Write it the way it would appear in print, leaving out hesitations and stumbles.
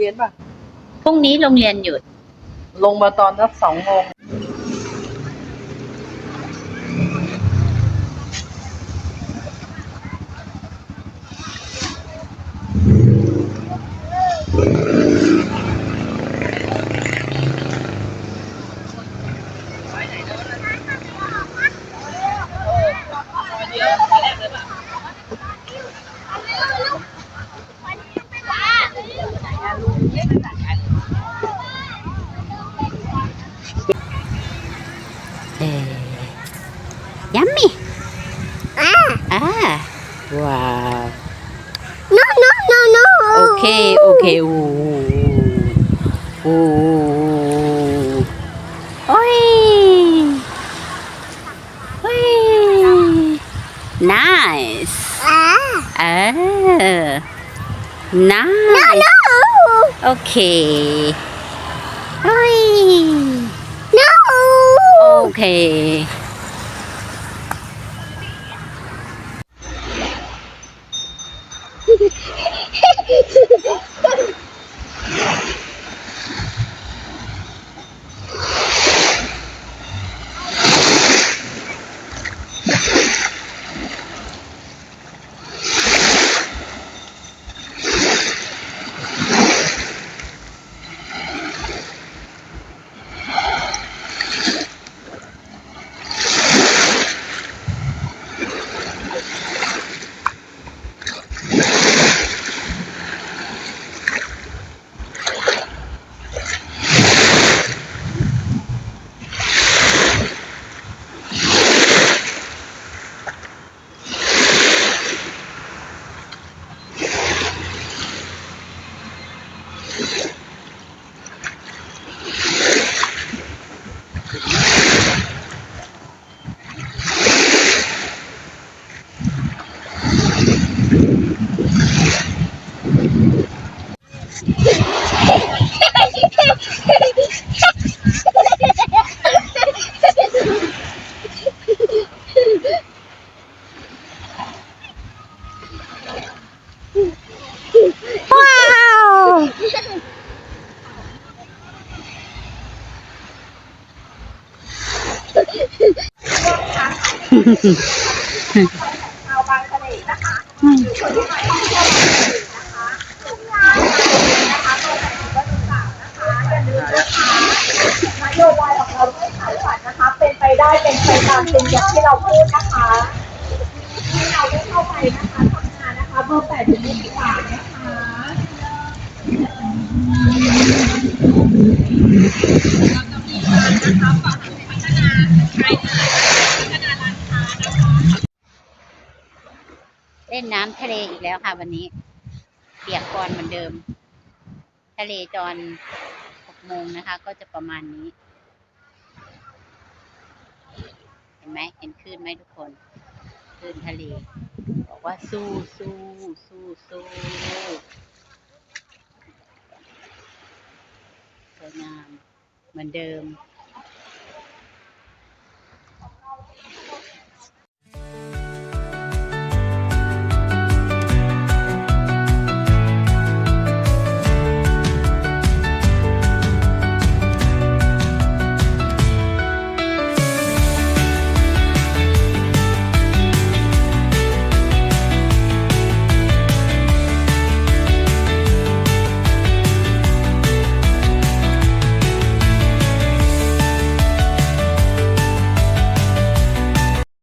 ยนป่ะพรุ่งนี้โรงเรียนหยุดลงมาตอนสัก2 โมงยัมมี่ว้าว no โอเคโอเคโอ้โอ้โอ้ยโอ้ย nice nice โอเคโอ้ย no โอเคเอาบางทะเลนะคะอยู่คนที่ไหนนะคะนะคะตัวไหนก็ดูสาวนะคะอย่าลืมนะคะนโยบายของเราไม่ขายฝันนะคะเป็นไปได้เป็นไปตามเป็นอย่างที่เราพูดนะคะที่เราได้เข้าไปนะคะทำงานนะคะเบอร์8 ถึง 23นะคะเล่นน้ำทะเลอีกแล้วค่ะวันนี้เปียกก่อนเหมือนเดิมทะเลตอน6 โมงนะคะก็จะประมาณนี้เห็นไหมเห็นคลื่นไหมทุกคนคลื่นทะเลบอกว่าสู้สวยงามเหมือนเดิม